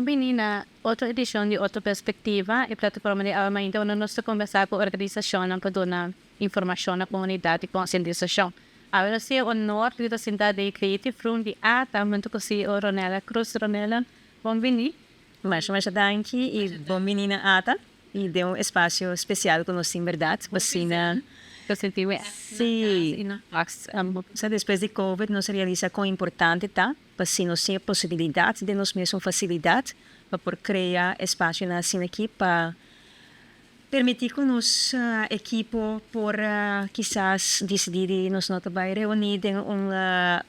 Bambini na outra edição de outra perspectiva e plataforma de Alma, então nós estamos conversar com a organização para dar informação à comunidade e conscientização. Agora, se o honor de a cidade de Creative Room de Ata, muito que se o Ronela Cruz, Ronela, bem-vindo. Mas danke e bem-vindo na Ata e deu um espaço especial com nós, em verdade, vacina. Eu senti Sim, depois de Covid, nós realiza com importante, tá? Para se nós ter possibilidade de nós mesmos facilidade para criar espaço na cena aqui para permitir que nos equipo por quizás decidir nós não vai reunir em uma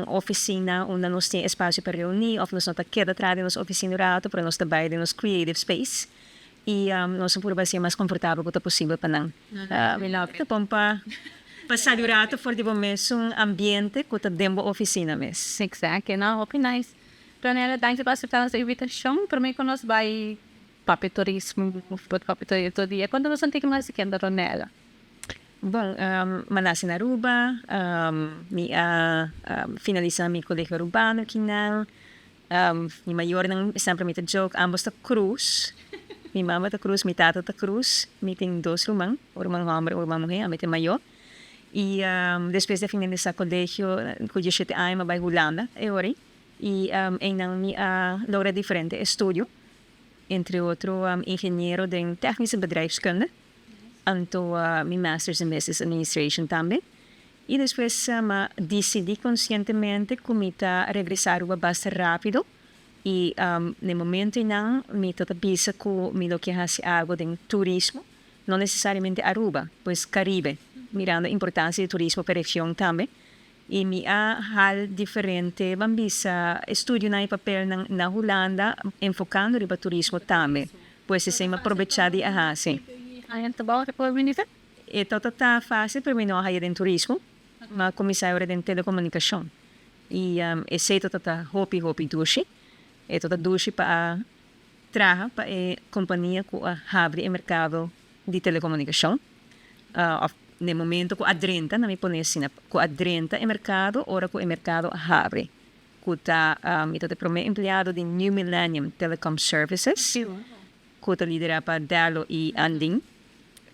oficina onde nós tem espaço para reunir ou nós não queda atrás de nossa oficina rato para nós trabalhar em nosso creative space e nós por ser mais confortável quanto possível para não para passar o rato for de mesmo ambiente que está dentro da oficina mesmo. Exato, não, open nice. Ronela, danke para aceitar nossa invitação. Para mim, quando nós vai papiturismo, papiturismo todo dia. Quando nós temos mais que andar Ronela? Bom, manasi na Aruba, finalizar meu colégio urbano aqui na, minha maior não sempre me jogo, ambos da cruz. Minha mama da cruz, minha tata da cruz, me tem dois irmãos, o irmão homem e o irmão mulher, a minha maior. E depois de finalizar o colégio, cujo 7 anos, vai Holanda, ori. E em minha logra diferente estúdio, entre outros, engenheiro de técnica bedrijfskunde. Então, meu Master's in Business Administration também. E depois, decidi conscientemente que me regressar bastante rápido. E no momento não me pensa que me lo que hace algo de turismo, não necessariamente Aruba, pois Caribe, mirando a importância do turismo para a região também. E me hal diferente, bambisa estudio na papel na Holanda, enfocando no turismo também, pois se me aproveitar de sim. Então, bom, que pode vir? E tudo está fácil para mim não há em turismo, mas comissário de telecomunicação. E esse tudo está hopi dushi. E toda dushi para trabalhar para a companhia que abre o mercado de telecomunicação. No momento que adrenta, não me põe assim, que adrenta o mercado, ora que o mercado abre. Que está o primeiro empregado de New Millennium Telecom Services, que está liderado para Dalo e Anding.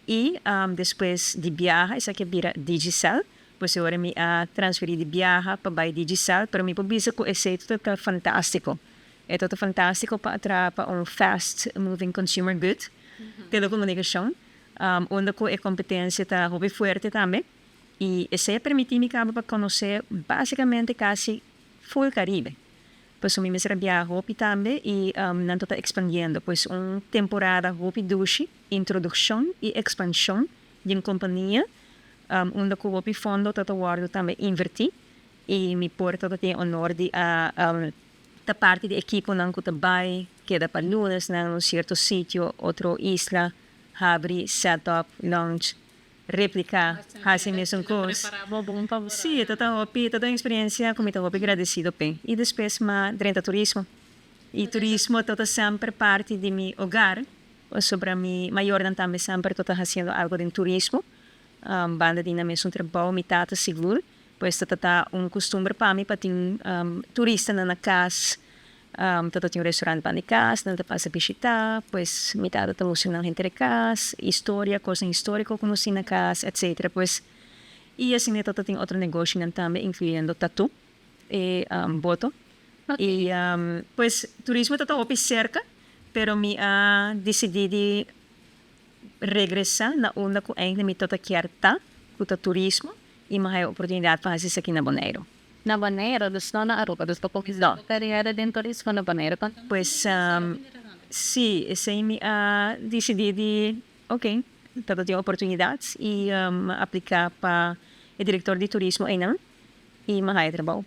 E depois de viajar, isso aqui vira digital, pois agora me transferir de viajar para digital, para mim, por isso que esse é fantástico. É tudo fantástico para fast moving consumer good, telecomunicação, onde a competência está muito forte também. E isso permite-me para conhecer basicamente quase full Caribe. Pois me viajar também e não está expandindo, pois uma temporada muito duche, introdução e expansão de uma companhia, onde o fundo está guardado também invertir e me porta tem honor de da parte da equipe não que trabalha, queda para lunes em certo sítio, outra isla, abre, setup, launch, replicar, assim mesmo coisa. Sim, toda a experiência como estou agradecido bem. E depois durante o turismo. E turismo toda sempre parte de meu hogar, sobre mi maior também sempre toda fazendo algo de turismo. Banda de mesmo trabalho, mi tata seguro. Pois está costume para mim para ter turista na casa, todo tem restaurante para na casa, não passa visitar, pois metade está emocionando entre casa, história, coisa histórica conheci na casa, etc. Pois e assim todo tem outro negócio também, incluindo tatu e boto. Okay. E pois turismo está opi cerca, pero me decidi de regressar na onda que ainda me toda quer tá, com o turismo. E mais oportunidade para fazer isso aqui na Bonaire. Na Bonaire, dos não na Aruba, dos poucos não. Carreira de turismo na Bonaire. Pois, sim, esse me decidi de, todo tem oportunidades e aplicar para o diretor de turismo ainda e mais trabalho.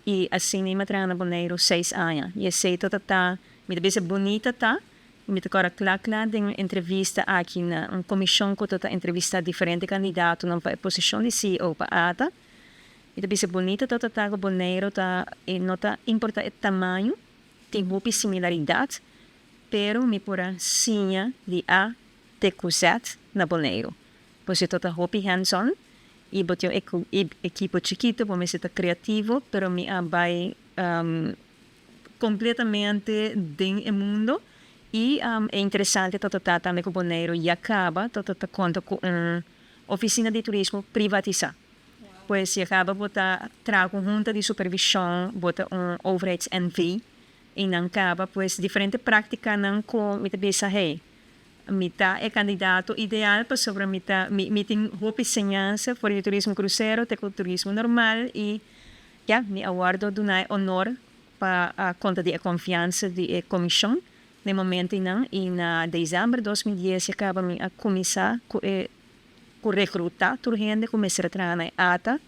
E assim me trabalho na Bonaire 6 anos. E esse todo tá, me deve ser bonita tá. Me agora claro de uma entrevista aqui na uma comissão que está entrevista diferentes candidatos na posição de CEO para ATA. E deve ser bonita, todo está com Bonaire, e não importa o tamanho, tem muita similaridade, pero me pura sinha de A de Z na Bonaire. Pois é toda hobby hands-on, e botou equipo chiquito, para me ser criativo, pero me vai completamente del mundo. E é interessante tratar também com o Bonaire e acaba tratar conta com uma oficina de turismo privatizada. Pois se acaba botar trago junta de supervisão, bota overheids-NV e não acaba, pois diferente prática não com me pensa hey, mita é candidato ideal para sobre mita meeting hope enseñança for o turismo cruzeiro, te com turismo normal e me aguardo donai honor para a conta de confiança de comissão no momento não e na dezembro de 2010 acaba a começar com recrutar turgente começar a trabalhar na ata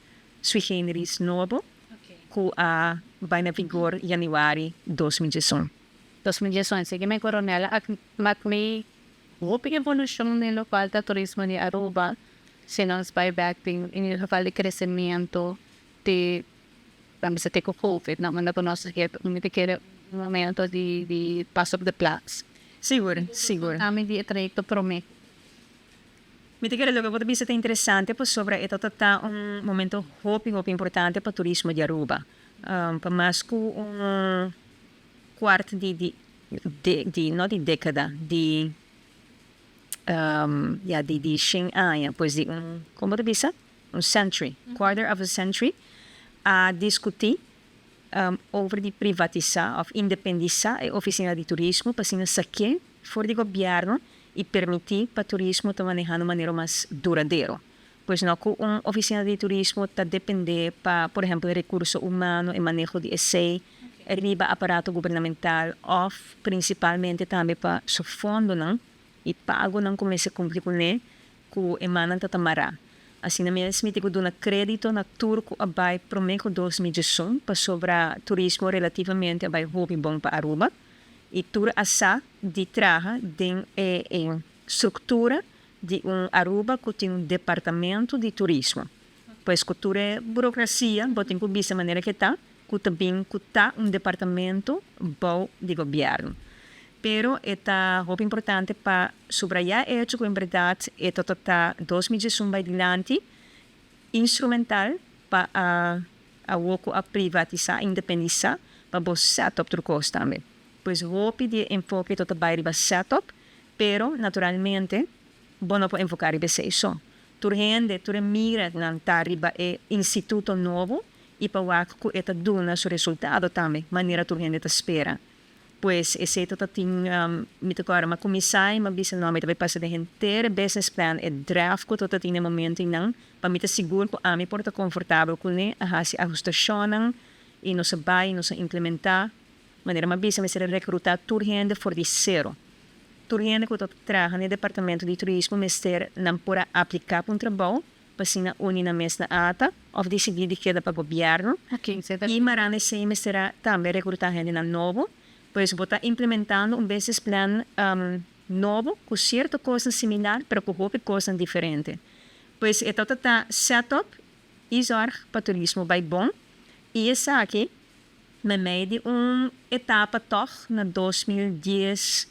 sui generis novo com a vai na vigor januário 2018. 2018, sige may coronel at may hoping evolution ng lokal na turismo ni Aruba, sinons buyback ting inilafal de crecimiento de vamos a ter COVID, na mga napunos que umiti kere momento de pass of the plans. Seguro. Amin di trayecto prome. Mi tigre lo que pode ser interessante pues sobre ito tata momento hopi importante para turismo de Aruba. Para mais que quarto de não de década de de 100 anos, pois de como pode ser century, quarter of a century a discutir over de privatizar of independizar a oficina de turismo para se saque for de governo e permitir para o turismo estar manejando de maneira mais duradoura. Pois não que uma oficina de turismo está depender para, por exemplo, recurso humano e manejo de ESEI, riba aparato governamental, ou principalmente também para o fundo não e pago não começa a cumprir com ele, que emana tatamara. Assim, na minha smith que dona crédito na turco abai prometo 2018 para sobre turismo relativamente abai hobby bom para Aruba. E tur asa de traga de estrutura de Aruba que tem departamento de turismo. Pois cultura é burocracia, botem com bisa maneira que que também que departamento bom de governo. Pero é muito importante para subrayar hecho que em verdade é tota 2018 vai adiante instrumental para a privatizar, independizar para você setup turcos também. Pois hope de enfoque tota bairro setup, pero naturalmente bom para enfocar e isso. Turgende, mira na tariba é instituto novo e para o que eta duna seu resultado também, maneira turgende ta espera. Pois esse tota tem me tocar uma comissão, mas bisa nome também passa de inteiro business plan e draft que tota tem no momento não, para me seguro que a me porta confortável com ele, a se ajustacionam e não se vai, não se implementar. Maneira mais bisa me ser recrutar turgente for de zero. Turgente que eu traga no departamento de turismo me ser não pora aplicar para trabalho para se na uni na mesma ata ou decidir de queda para o governo. E marane se me será também recrutar gente na novo, pois vou estar implementando business plan novo com certa coisa similar, mas com outra coisa diferente. Pois é todo setup e zorg para turismo vai bom e essa aqui na meio de etapa toch na 2010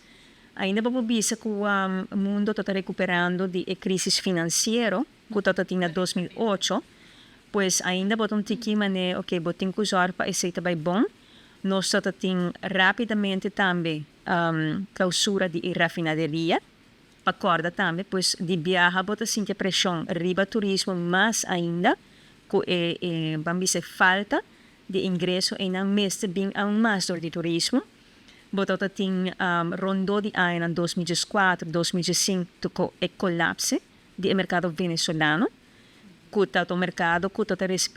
ainda vou bisa que o mundo está recuperando de crise financeira que está tendo na 2008 pois ainda botam tiki mané botem que usar para esse vai bom nós está tendo rapidamente também clausura de refinaderia para corda também pois de viaja bota sim que pressão riba turismo mas ainda que vamos dizer falta de ingresso em um mês bem a master de turismo. Botota tem rondou de ano em 2004, 2005 tocou e colapse do mercado venezuelano. Que o mercado que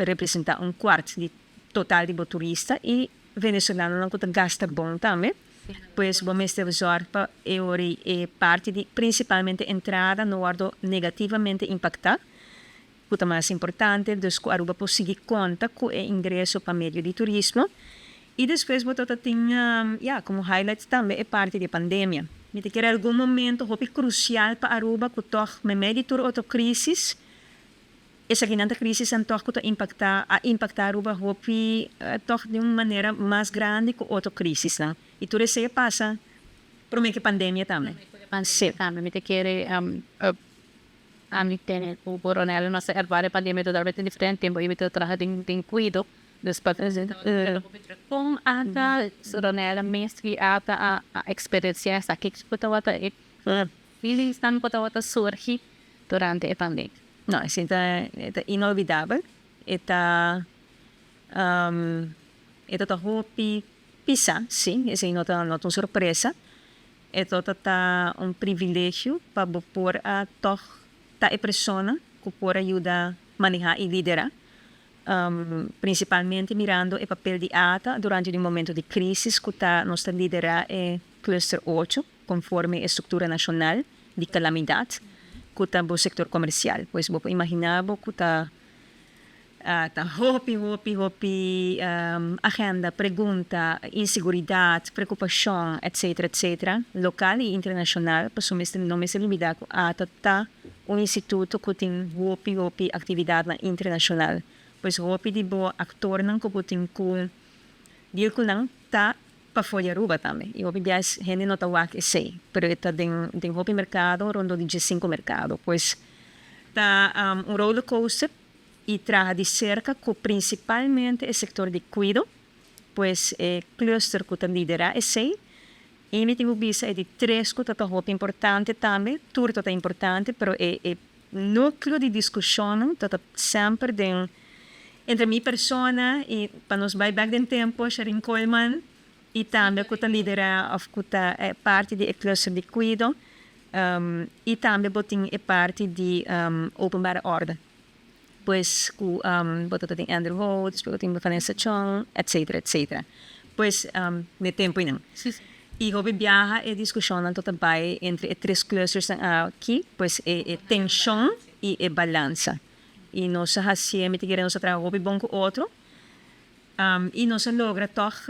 representa quarto de total de turista e venezuelano não que gasta bom também. Pois vamos ter usar para parte de principalmente entrada no guardo negativamente impactar. O mais importante, dus que Aruba conseguir conta com o ingresso para meio de turismo. E depois, botota tinha, como highlight também, é parte da pandemia. Me te quer algum momento, hopi crucial para Aruba, que toch, me meio de outra crise, essa grande crise, então, que impactar Aruba, hopi, toch, de uma maneira mais grande que outra crise, né? E tudo isso passa, por meio que pandemia também. Sim. Também, me te quer o coronel nasa ervare pandemia totalmente diferente tempo ibito traha ding cuido Dus kung ata Ronela Mestre ata a experiencia sa kikita wata feelings tan kota wata surgi durante a pandemia. No, está inolvidable. Está ito hopi pisa, sim, essa é nota uma surpresa. Ito tá um privilégio para por a toch ta e persona que por ajuda manejar e liderar. Principalmente mirando o papel de ATA durante o momento de crise que está nossa liderar é Cluster 8, conforme a estrutura nacional de calamidade, que está no setor comercial. Pois vou imaginar que está hopi agenda, pergunta, inseguridade, preocupação, etc., local e internacional, para não me se limitar que está um instituto que tem hopi atividade internacional. Pois hopi de boa actor não que tem que dir que não está para fora ruba também. E hopi bias gente não está wak sei, pero está tem hopi mercado, rondo de 5 mercado. Pois está um roller coaster e traga de cerca que principalmente o setor de cuidado, pois é cluster que tem liderar esse. E me tenho visto é de 3 que está hopi importante também, tudo está importante, pero é núcleo de discussão está sempre entre minha persona e para nos vai back den tempo, Sharon Coleman, e também que está liderar of que está parte de cluster de cuidado, e também botin é parte de openbare orde. Pois que tem Andrew Rhodes, tem Vanessa Chong, etc. Pois de tempo não. E houve viaja e discussão toda vai entre 3 clusters aqui, pois é tensão e balança. E nós hacemos, queremos trabalhar houve bom com outro, e nós logra toch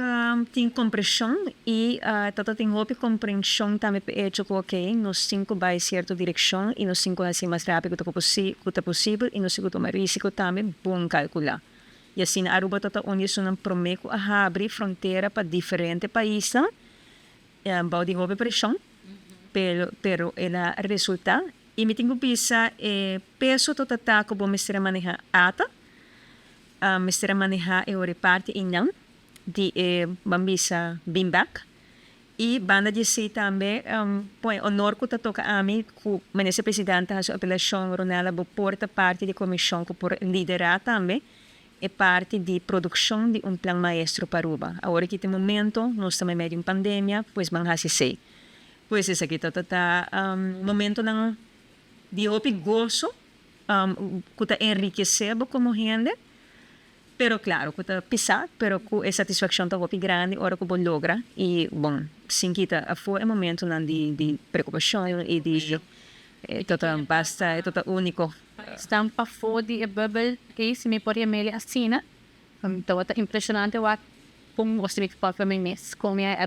tem compreensão e toda tem houve compreensão também para hecho que ok, nós 5 vai certa direção e nós 5 assim mais rápido que possível e nós 5 tomar risco também bom calcular. E assim a Aruba toda onde isso não promete a abrir fronteira para diferentes países, vai de houve pressão, pero ela resulta e me tenho pisa peso toda tá que bom mestre manejar ata. Mestre manejar e reparte inang de bambisa bimbak e banda de si também põe honor que toca a mim que ministra presidente a sua apelação Ronela porta parte de comissão que por liderar também é parte de produção de plano maestro para Aruba. Agora que tem momento nós estamos meio de pandemia, pois vamos assim sei. Pois esse aqui tá momento não de hopi gozo que está enriquecendo como gente. Pero claro, que está pisado, pero com a satisfação está muito grande, hora que você logra. E, bom, sim que foi um momento de preocupação e de basta, é único. Stampa fora de bubble que se me pode me assina. Então, é impressionante o como você me fala para mim mesmo. Como é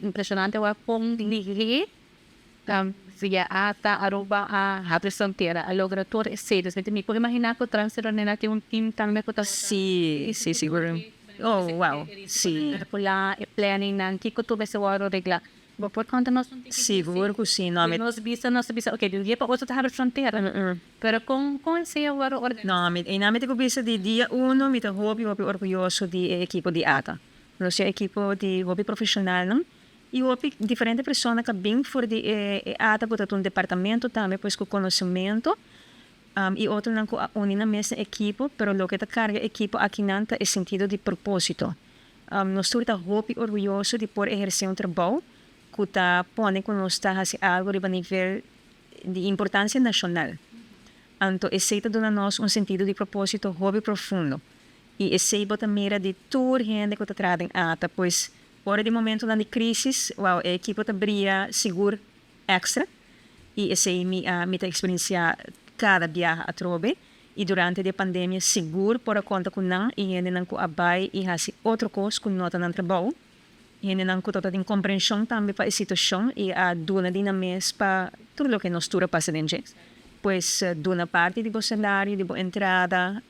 impressionante o como ligue via ata Aruba a representar a logrator e sedes. Me pode imaginar que o transfer nela tem team também que está sim, seguro. Oh, wow, sim. Pula e planning ng kiko to bese waro regla. Por conta nós não seguro que sim, não me. Nós bisa, okay, dia pa outra tá fronteira. Pero com se waro orde. Não, e na me te bisa de dia 1, me te hobby orgulhoso de equipo de ata. Nós é equipo de hobby profissional, não? E houve diferentes pessoas que vêm fora de ata para um departamento também, pois com conhecimento, e outro não com unir na mesma equipe, pero lo que está carga equipe aqui não é sentido de propósito. Nós estamos muito orgulhosos de poder exercer trabalho que está pondo que nós está fazendo algo de nível de importância nacional. Então, esse dá nós sentido de propósito muito profundo. E esse bota mira de toda gente que está trabalhando em ata, pois fora de momento de crise, a equipe está brilha seguro extra e essa é minha experiência cada viagem a trobe e durante a pandemia seguro por conta com não e ainda não com abai e assim outra coisa com nota não trabalho e ainda não com toda a compreensão também para a situação e a dona de mês para tudo o que nós tura passa dentro pois dona parte de salário de entrada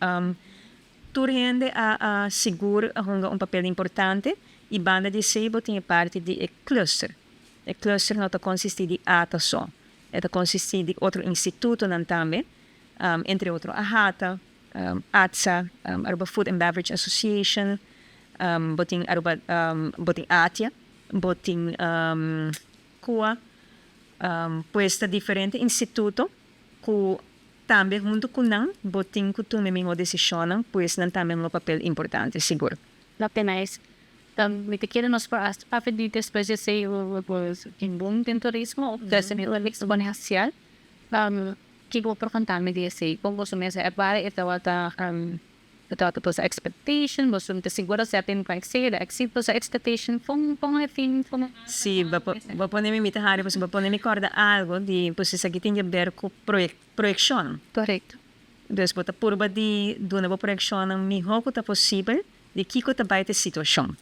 tudo gente a seguro a papel importante e banda de sebo tem parte de cluster. O cluster não consiste de ata só. Consiste de outro instituto também, entre outros a HATA, ATSA, Aruba Food and Beverage Association, boting Aruba, boting ATIA, boting CUA, pues ta diferente instituto que também junto com não, boting que tu mesmo decisionan, pues não também um papel importante, seguro. La pena es, me te quieren nos para pedir después de ser un boom del turismo, desde mi mix comercial, que vou perguntar me disse, como você me diz, para esta pues expectation, você me segura se tem para ser, existe a expectation, com a fim, com Sim, vou poner me imitar, você vai poner me corda algo de, pues isso aqui tem a ver com projeção. correcto. Dus bota purba de dona bo projeção melhor que tá possível de que tá vai ter situação.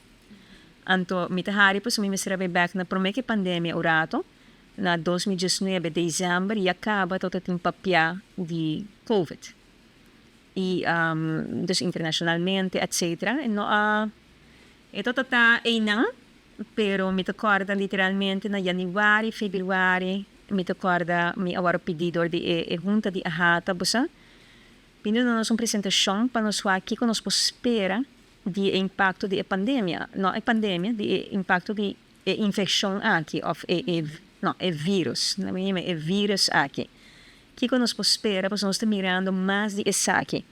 Anto me tahari pues me serve back na promeke pandemia urato na 2019 dezembro e acaba todo tem papia de COVID. E dus internacionalmente, etc. E no ito tata einang, pero me recorda literalmente na januário, feveruário, me recorda me agora pedido de junta de ahata busa. Pedindo nos uma apresentação para nos falar que nos espera de impacto de pandemia, não é pandemia, de impacto de infecção aqui, of vírus, não é vírus aqui. Que nos espera, pois nós estamos mirando mais de isso aqui.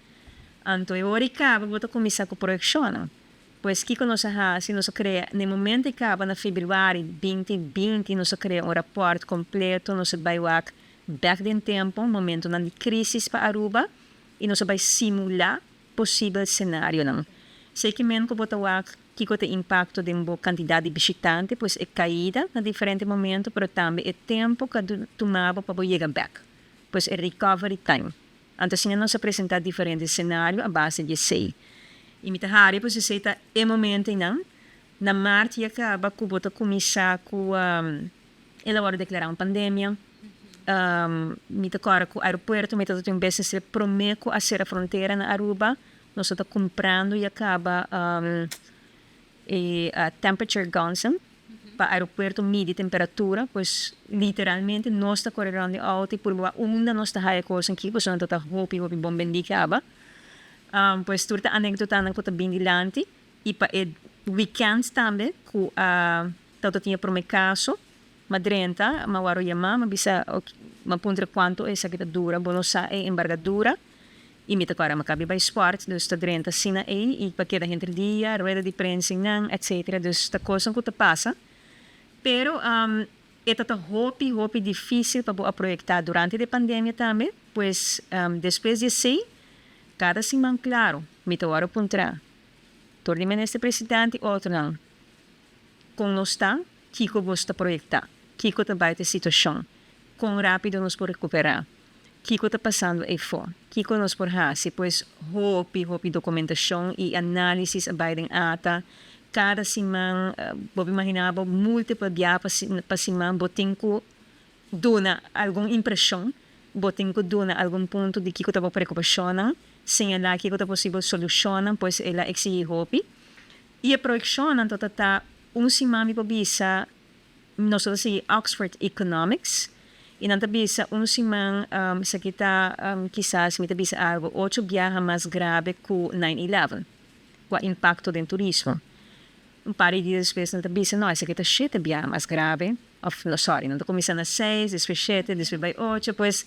Então, eu acabo de começar com a projeção. Pois que nós fazemos, nós cria, no momento que acaba na fevereiro 2020, nós cria rapport completo, nós vai back in tempo, momento de crise para Aruba, e nós vai simular possível cenário não. Sei que mesmo que que tem impacto de uma quantidade de visitantes, pois é caída na diferente momento, mas também é tempo que tomava para chegar back. Pois é recovery time. Então, se nós apresentar diferentes cenários, a base de sei. E me tahari, pois sei que é momento não. Na março acaba que bota começar com ela vai declarar uma pandemia. Me agora com o aeroporto, me tem business promete a ser a fronteira na Aruba. Nós estamos comprando e acaba a temperature gunsen para o aeroporto medir temperatura, pois literalmente nós estamos correndo alto e por uma nós estamos a coisa aqui, pois nós estamos hopi bom bendicaba. Pois turta anedota na kota bindilante e para weekends também que tanto tinha por meu caso, madrenta, mawaro yama, mabisa mapuntra quanto essa que dura, bonosa é embargadura. E me agora macabi by sport, dus ta drenta sina e para cada gente dia, rueda de prensa não, etc. Dus ta coisa que ta passa. Pero é ta hopi difícil para projetar durante a pandemia também, pois depois de sei, cada semana claro, me agora puntra. Torne ministro presidente outro não. Com nós está, Kiko gosta projetar, Kiko ta vai ter situação, com rápido nos por recuperar. Kiko está passando aí fora. Kiko nos por hasi, pois hopi documentação e análise abaixo ata. Cada semana, vou imaginar, múltiplas dias para semana, botem que dona alguma impressão, botem que dona algum ponto de Kiko está preocupação, sem ela Kiko está possível solucionar, pois ela exige hopi. E a projeção, então, está semana para bisa, nós temos Oxford Economics. E não bisa semana se kita quizás me bisa algo 8 viajes mais grave que 9/11 com o impacto do turismo. Par de dias depois não bisa não se kita 7 viajes mais grave não começa na 6, depois 7, depois vai 8, pois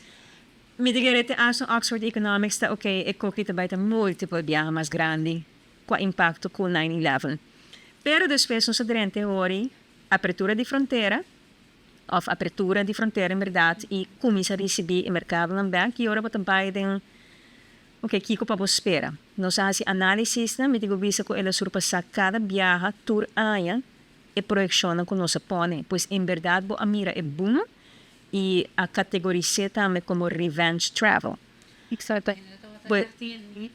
me digerete Oxford Economics está ok, e que vai ter múltiplos viajes mais grande com o impacto que 9/11. Pero depois nós durante hoje abertura de fronteira of apertura de fronteira, em verdade, e começa a receber o mercado também, que agora também tem que para você espera. Nós fazemos análises, me digo, visa que ela surpassa cada viagem, tour aia, e projeção com nossa põe, pois, em verdade, a mira é bom, e a categoriza também como revenge travel. Exato.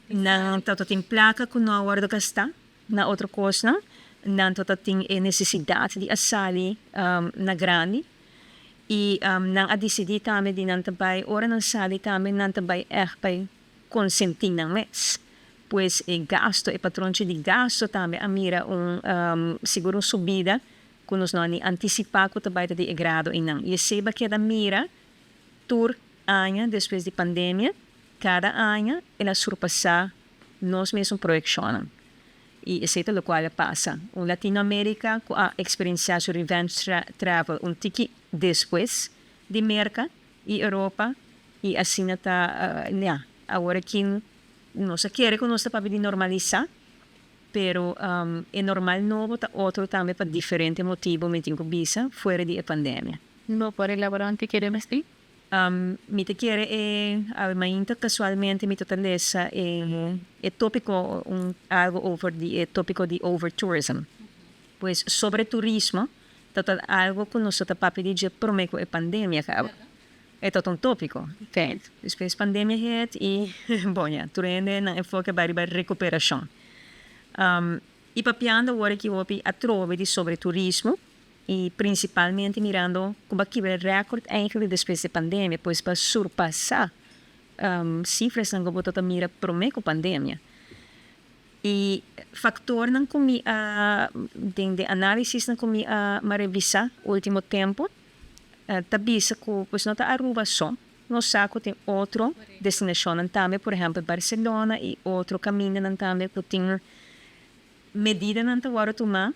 Não, tanto tem placa que não agora gastar, na outra coisa, não tanto tem necessidade de assali na grande, e nang a decidir também de não também ora não sali também não também para consentir ng mes pois o gasto e patrão de gasto também a mira seguro subida que nós não antecipar que também de grado e não e seba que da mira tour año depois de pandemia cada año ela surpassa nós mesmos projecionam. E isso é o qual passa. O Latinoamérica com a experiência de revenge travel tique depois de merca e Europa e assim está agora que nós queremos que nós para normalizar, pero é normal novo tá outro também para diferente motivo me tenho visa fora de pandemia. No por elaborar que queremos decir. Mi te quiere mainta casualmente mi totaleza tópico algo over the tópico de over tourism. Pues sobre turismo, total algo que nosotros papi dice promeco pandemia acaba. É todo tópico. Feit. Depois pandemia het e bom ja, trende na enfoque para recuperação. E papiando agora que eu a trove de sobre turismo e principalmente mirando como que o recorde eigenlijk depois da pandemia, pois para surpassar cifras não como toda mira promeco pandemia. E fator não comi de análise não comi a revisar último tempo, tabisa que pois não tá Aruba só, no saco tem outro destinação também, por exemplo Barcelona e outro caminho também que tem medida não tá agora tomar.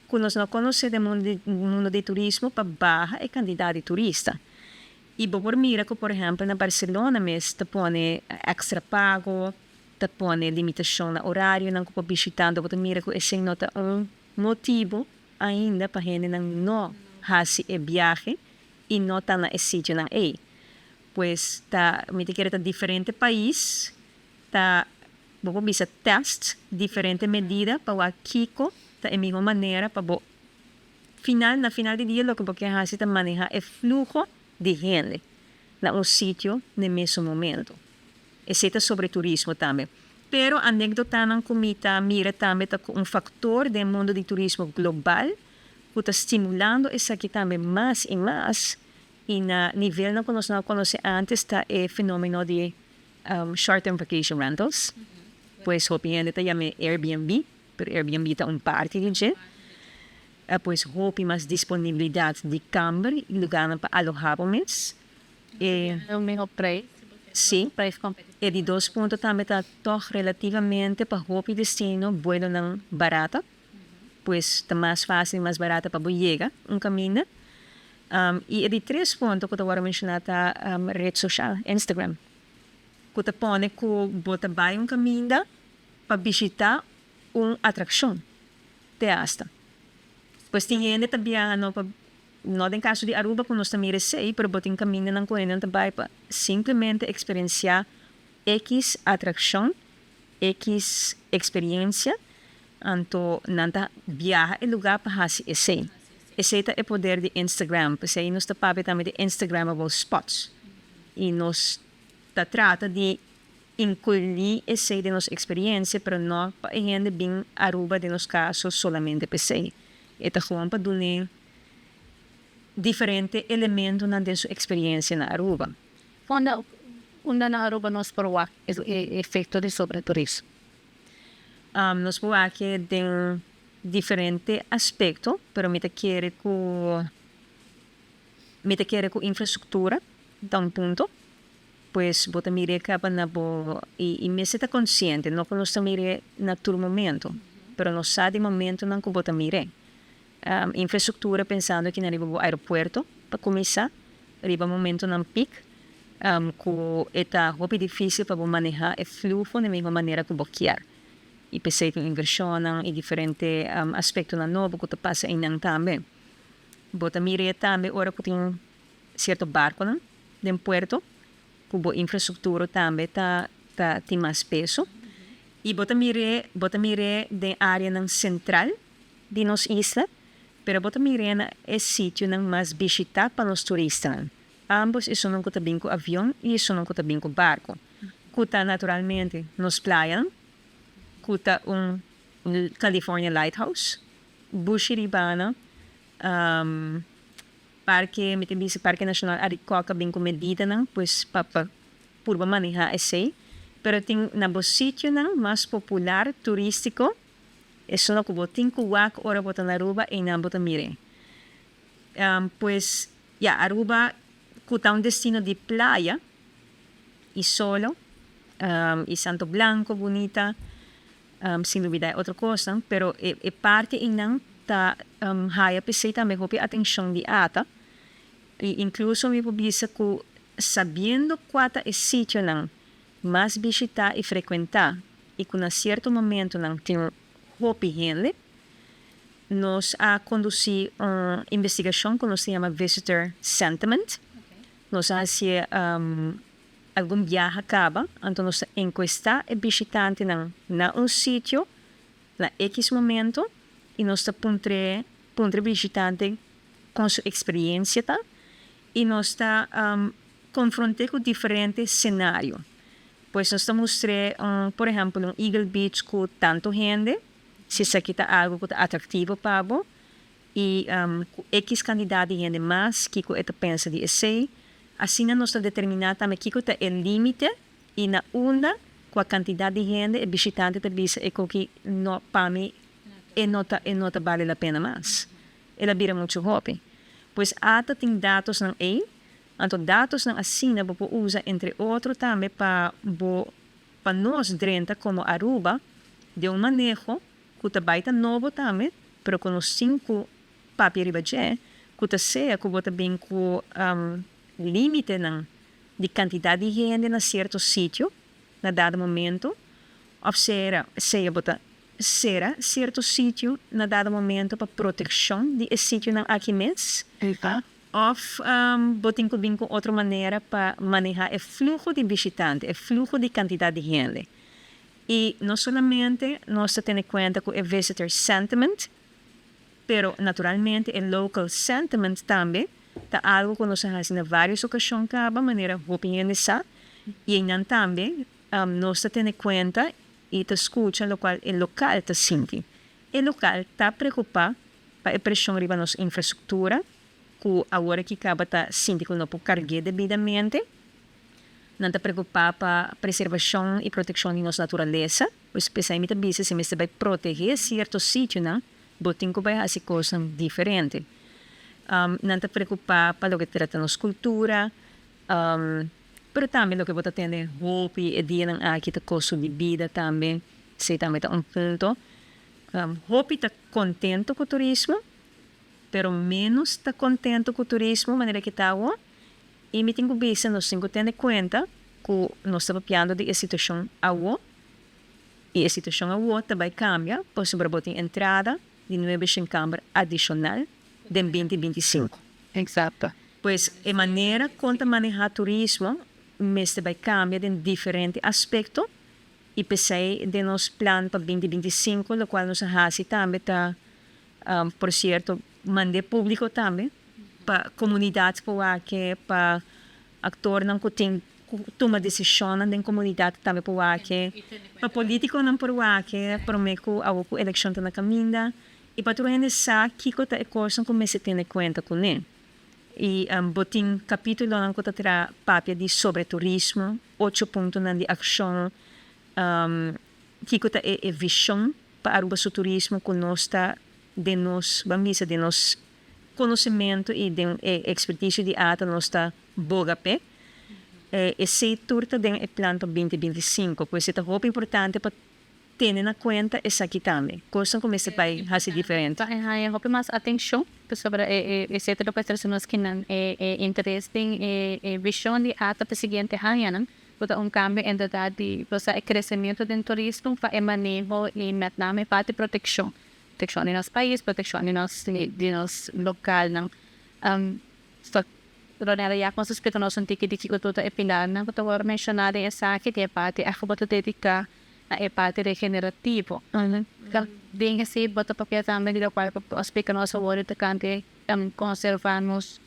Que nós não conhecemos do mundo de turismo para barra e quantidade de turista. E por mira que, por exemplo, na Barcelona mesmo, te põe extra pago, te põe limitação no horário, não para visitando, por mira que esse nota motivo ainda para gente não fazer o viagem e não está na sítio na ei. Pois me te quer diferente país, vou bisa test diferente medida para o Kiko da mesma maneira para na final do dia lo que porque hace manejar o flujo de gente na sítio no mesmo momento. Esse é sobre turismo também. Pero anedota ng comita mira também com fator do mundo de turismo global que está estimulando essa aqui também mais e mais e na nível na que nós não conhecemos antes está o fenômeno de short-term vacation rentals. Pues hopiende ta llame Airbnb, pero Airbnb está parte de pues hopi mais disponibilidade de câmara e lugar para alojamentos. O mesmo preço. Sim, Preço competitivo. e de 2 pontos também está toch relativamente para hopi destino bueno não barata, pues está mais fácil e mais barata para chegar caminho. E de 3 pontos que eu agora mencionar está rede social, Instagram. Que te põe que bota vai caminho para visitar atração de hasta. Pois tem gente também não tem caso de Aruba que nós também recebemos, pero botem caminho não conhecem também para simplesmente experienciar X atração, X experiência, então nanta viaja o lugar para fazer esse. Esse é o poder de Instagram, porque aí nós estamos também de Instagrammable spots e nós trata de incluir esse de nossa experiência, pero não para gente bem Aruba de nos casos solamente PC. Eta gewoon para dar diferente elementos na sua experiência na Aruba. Onda na Aruba nós por o efeito de sobreturismo. Nós por aqui tem diferente aspecto, pero me te quer com infraestrutura, da ponto. Pues bota mire capa na bo e me está consciente não que nós mire na todo momento, pero nós sabe momento não que bota mire infraestrutura pensando que na riba o aeroporto para começar riba momento não pic que está muito difícil para manejar o fluxo da mesma maneira que bloquear e pensei que inversão e diferente aspecto na novo que passa em não também bota mire também ora que tem certo barco não de puerto cubo infraestrutura também tem mais peso e bota mire de área não central de nossa isla, pero bota mire na é sítio não mais visitar para os turistas. Ambos isso não custa bem com avião e isso não custa bem com barco. Custa naturalmente nos praias, custa California Lighthouse, Bushiribana, Parque Nacional Aricoca bem com medida não, pois para por manejar esse, pero tem na sítio não mais popular turístico, isso não cubo tem cuac ora bota na Aruba e na bota mire. Pues Aruba cuta destino de playa e solo y Santo Blanco, bonita, sin olvidar otra cosa, pero parte inang ta haya pese também hopi atenção de ata, e incluso me publica que sabendo qual é sítio não mais visitar e frequentar, e que a certo momento não tem hopi gente, nos a conduzir uma investigação que se chama Visitor Sentiment. Nos hace algum viaje acaba, então nos encuesta o visitante na um sítio, na X momento, e nós puntre visitante com sua experiência, tá? E nós está confrontando com diferentes cenários. Pois nós mostrando, por exemplo, Eagle Beach com tanto gente, se isso aqui está algo que é atrativo para você, e X quantidade de gente mais que você pensa de esse, assim nós está determinando também que é o limite, e na onda, com a quantidade de gente, o visitante está visa e que não para mim e não vale a pena mais. Ela vira muito hobby. Pois até tem dados não é, então dados não assim na você usa entre outros também para nós dentro como Aruba de manejo que está baita novo também, pero com os 5 papéis riba que seja que você bem com limite de quantidade de gente na certo sítio na dado momento, ou seja será certo sítio na dado momento para proteção de sítio não aqui mesmo, ou botem com outra maneira para manejar o fluxo de visitantes, o fluxo de quantidade de gente. E não somente nós temos em conta com o visitor sentiment, pero naturalmente o local sentiment também está algo que nós fazemos em várias ocasiões, de maneira opinionizar, e ainda também nós temos em conta e te escuta o qual o local está sentindo. O local está preocupado para a pressão riba nossa infraestrutura, que agora que acaba está sentindo que não pode carregar devidamente, não está preocupado para a preservação e proteção de nossa natureza, especialmente a se você vai proteger certo sítio, não, botem que vai fazer coisas diferentes. Não está preocupado para o que trata nossa cultura, pero também o que você tem hobby e dia aqui está custo de vida também, se também está ponto. Hobby está contento com o turismo, pero menos está contento com o turismo, de maneira que está e me tenho visto, nós temos que ter em conta que nós estamos falando de situação agora, e a situação agora também cambia, por sobre a entrada de novas câmaras adicional de 2025. Exato. Pois a maneira como manejar turismo, mas também cambia em diferentes aspectos, e pensei de nosso plano para 2025, o qual nós fazemos também está, por certo, mandar público também, para comunidades para atores que têm toma decisão na comunidade também para político não para mim que a eleição está na caminho e para organizar que é coisa que se tem em conta com ele. E botin capítulo não que terá papel de sobre turismo, 8 pontos de ação, que é visão para Aruba sobre turismo que nós está de nós, vamos de nós conhecimento e de expertise de ata nós está bogape. Esse turta tem o plano para 2025, pois é muito importante para ter na conta essa aqui também. Coisa como esse vai fazer diferente. Eu vou mais atenção sobre esse tipo de pessoas que não interesting visão de ata para o seguinte ano. Porque cambio em verdade, o crescimento do turismo vai manejo e metname parte proteção de nosso país, proteção de nosso local, não. Ronera já com suspeito nosso antigo de que o todo é pilar, não. Porque agora mencionado essa aqui é parte, a foto dedicar a parte regenerativo. Bem assim, bota papel também de qual aspecto nosso agora de cante conservarmos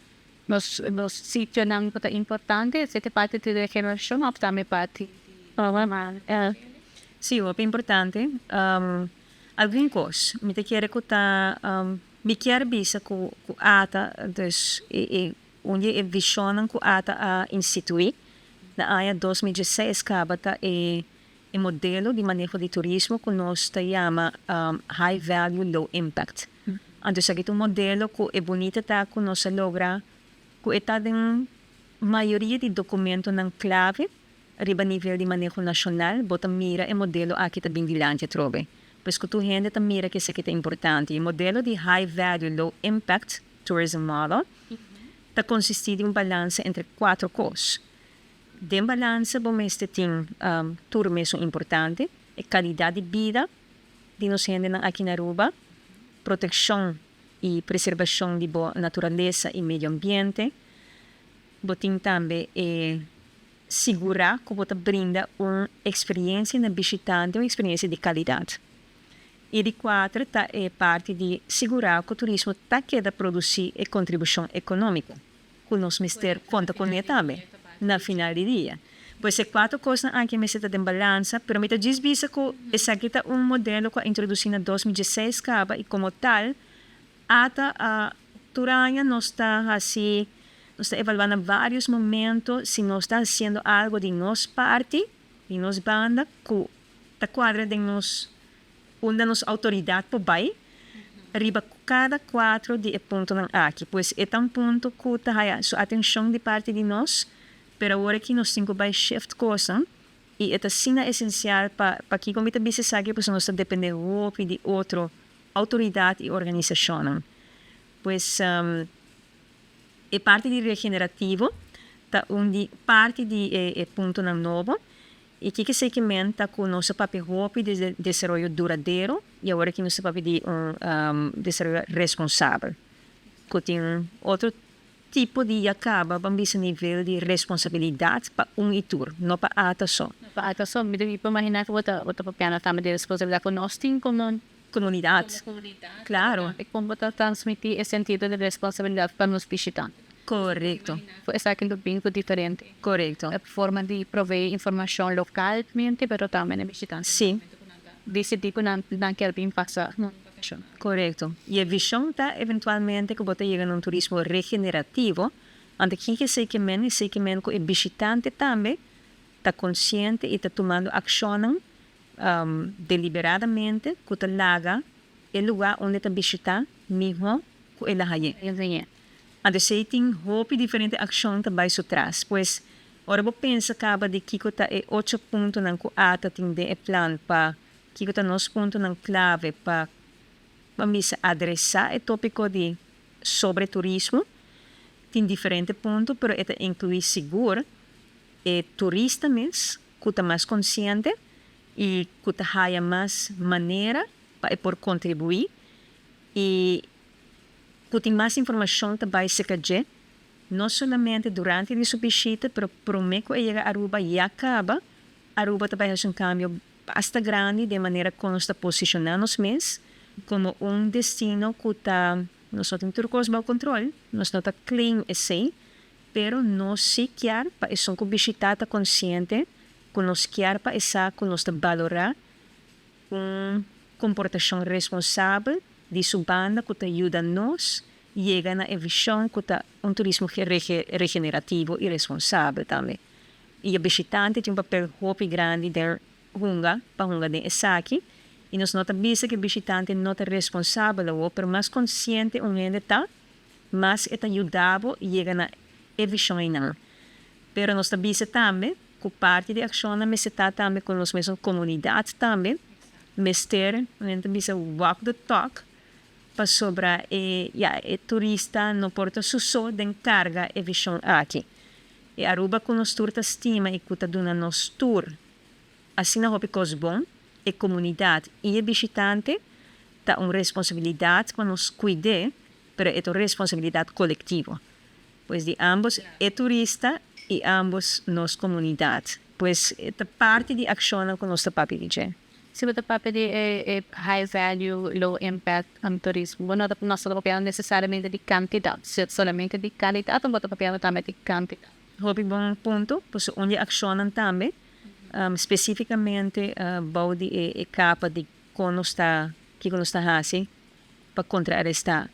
nos sítios não é importante, essa parte de regeneração, ou também parte. Sim, é importante. Alguma coisa, me te quero que me quero bisa que ata, dus onde é visão que ata a instituir na área 2016 cabata é modelo de manejo de turismo que nós chama high value low impact. Então aqui é um modelo que é bonito tá que nós logra que está em maioria de documentos não clave riba nível de manejo nacional, bota mira e modelo aqui tá bem dilante trobe. Pois que tu gente tá mira que isso aqui é importante. O modelo de High Value, Low Impact Tourism Model tá consistir de balança entre 4 coisas. De balança, bom, este tem turma é importante, é qualidade de vida, de nós gente aqui na Aruba, proteção e preservação de boa natureza e meio ambiente. Botem também segurar que você brinda uma experiência na visitante, uma experiência de qualidade. E de 4, é parte de segurar que o turismo está querendo produzir e contribuição econômica. Que nós mister conta com ele também, na final do dia. Pois é 4 coisas aqui me está em balança, mas me diz que esse aqui é modelo que introduzido em 2016 e como tal, até a Turanha nós está assim, nós está evaluando vários momentos se nós está fazendo algo de nossa parte, de nossa banda, que está quadra de nós, onde nossa autoridade por vai, arriba cada 4 de ponto aqui, pois é um ponto que está sua atenção de parte de nós, pero agora que nós temos que shift coisa, e é assim essencial para que como está bisa sabe, pois nós dependemos de outra autoridade e organização. Pois é parte de regenerativo, tá onde parte de ponto novo, e que segmenta com o nosso papel de desenvolvimento duradouro e agora que nosso papel de desenvolvimento responsável. Que tem outro tipo de acaba para esse nível de responsabilidade para itur, não para ata só. Para ata só, me devi imaginar que outra papiana também de responsabilidade com nós tem como comunidade. Claro. E como está transmitir esse sentido de responsabilidade para os visitantes. Correto. Foi aqui um bem diferente. Correto. A forma de prover informação localmente, mas também visitantes. Sim. Desse tipo não quer bem passar. Correto. E a visão está eventualmente que você chega num turismo regenerativo, onde quem segmento que o visitante também está consciente e está tomando ação deliberadamente que está laga o lugar onde está visitando mesmo que ele vai. Ande se tem hope diferente ação também se traz, pois ora eu penso acaba de que está 8 pontos na que ata tem de plan para que está nos pontos na clave para vamos adressar o tópico de sobre turismo. Tem diferentes pontos, mas это inclui seguro e turista mesmo que está mais consciente e que está mais maneira para por contribuir e que tem mais informação também se quer não somente durante a sua visita, mas prometo que chega a Aruba e acaba. Aruba também faz cambio bastante grande de maneira que nós está posicionando nos meses como destino que está nós temos turcos ao controle, nós não está clean assim, pero nós se quer para isso que o visitante está consciente, que nós quer para essa que nós está valorar comportação responsável de sua banda que ajuda nós chega na visão que está turismo regenerativo e responsável também. E o visitante tem papel muito grande de hunga de essa aqui. E nós não sabemos que o visitante não é responsável, mas mais consciente onde está, mais é ajudável e chega na visão ainda. Mas nós sabemos também que parte da ação é está também com as mesmas comunidades também, mas ter, nós walk the talk, para sobre o turista não porta só de encarga a visão aqui. E Aruba com nos tour estima e que está dando nos tour, assim não é coisa bom, a comunidade e o visitante tem uma responsabilidade para nos cuidar, mas é uma responsabilidade coletiva. Pois de ambos é turista e ambos nos comunidade. Pois é parte de ação que nós estamos fazendo. Se você papel de high value, low impact turismo, não nós papel necessariamente de quantidade, solamente de qualidade, ou papel também de quantidade. Hobby bom ponto, pois onde ação também especificamente baude e capa de como está fazendo para contrarrestar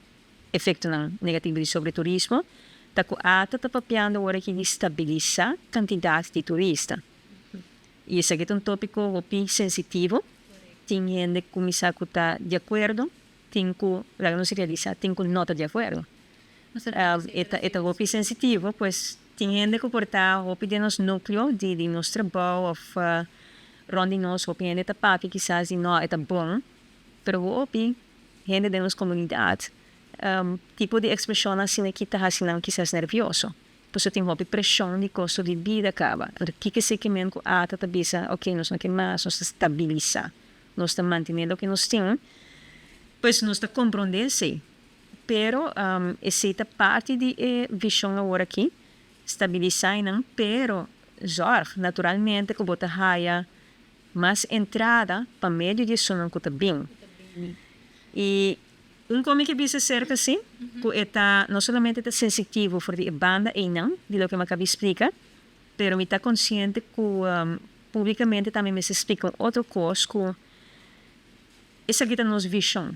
efeito negativo sobre turismo, tá com ata tá papiando agora que estabilizar quantidade de turista. E esse aqui é tópico bem sensitivo. Tem gente que começa a estar de acordo, tem que não se realiza, tem que nota de acordo. É bem sensitivo, pois Tem que portar hopi de nos núcleo de nos trabalho of rondi nos hopi gente papi quizás e não é tão bom, pero hopi gente de nos comunidade tipo de expressão assim que tá assim quizás nervioso. Pues tem hopi pressão de custo de vida acaba. Que se que men ko ata tabisa, ok, nos não que mais nos estabiliza, nos está mantendo o que nos tem, pues nos está compreender sim. Pero essa parte de visão agora aqui estabilizar não, pero zorg naturalmente que bota raia mais entrada para meio de sono que tá bem. E como que bisa cerca assim, que está não somente está sensitivo para a banda e não, de lo que me acaba de explicar, pero me está consciente que publicamente também me se explica outra coisa que essa aqui está nos visão.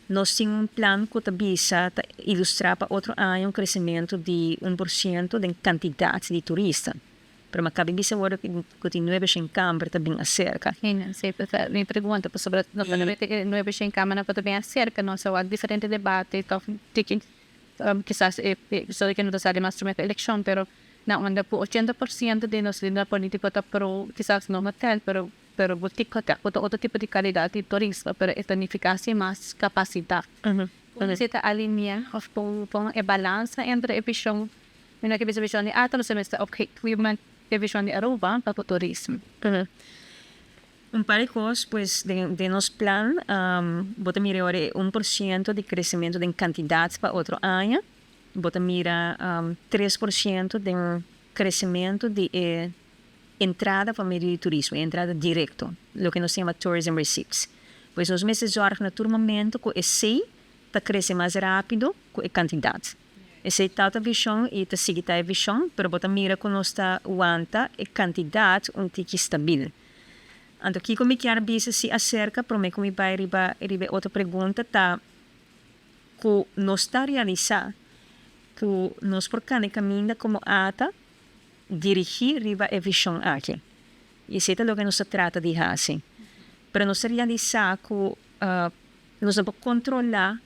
Nós temos plano que está ilustrar para outro ano crescimento de 1% de quantidade de turistas. Pero acaba de agora que tem 9 em câmara também acerca. Sim, me pergunta sobre nueve em câmara para também acerca, não só há diferente debate, então quizás só que não está mais sobre a eleição, pero não anda por 80% de nós líderes políticos está pro quizás não matel, pero botico tá outro tipo de qualidade de turismo para eficácia mais capacidade. Quando você está alinhando com a balança entre a visão, que visão de ato no semestre, ok, equipment, a visão de Aruba para o turismo. Par de coisas, pues, de nosso plano, bota mira agora 1% de crescimento de quantidades para outro ano, bota mira 3% de crescimento de entrada para meio de turismo, entrada direto, o que nós chamamos tourism receipts. Pois nos meses de naturalmente, com esse está crescendo mais rápido com a quantidade. Esse está a visão e está seguindo a visão, mas bota mira que nós está aguenta a quantidade tique estável. Então, aqui como quero dizer se acerca, para mim como vai riba outra pergunta tá que nós está realizar que nós por cada caminho como ata dirigir riba a visão aqui. E isso é o que nós trata de fazer. Para nós realizar que nós vamos controlar,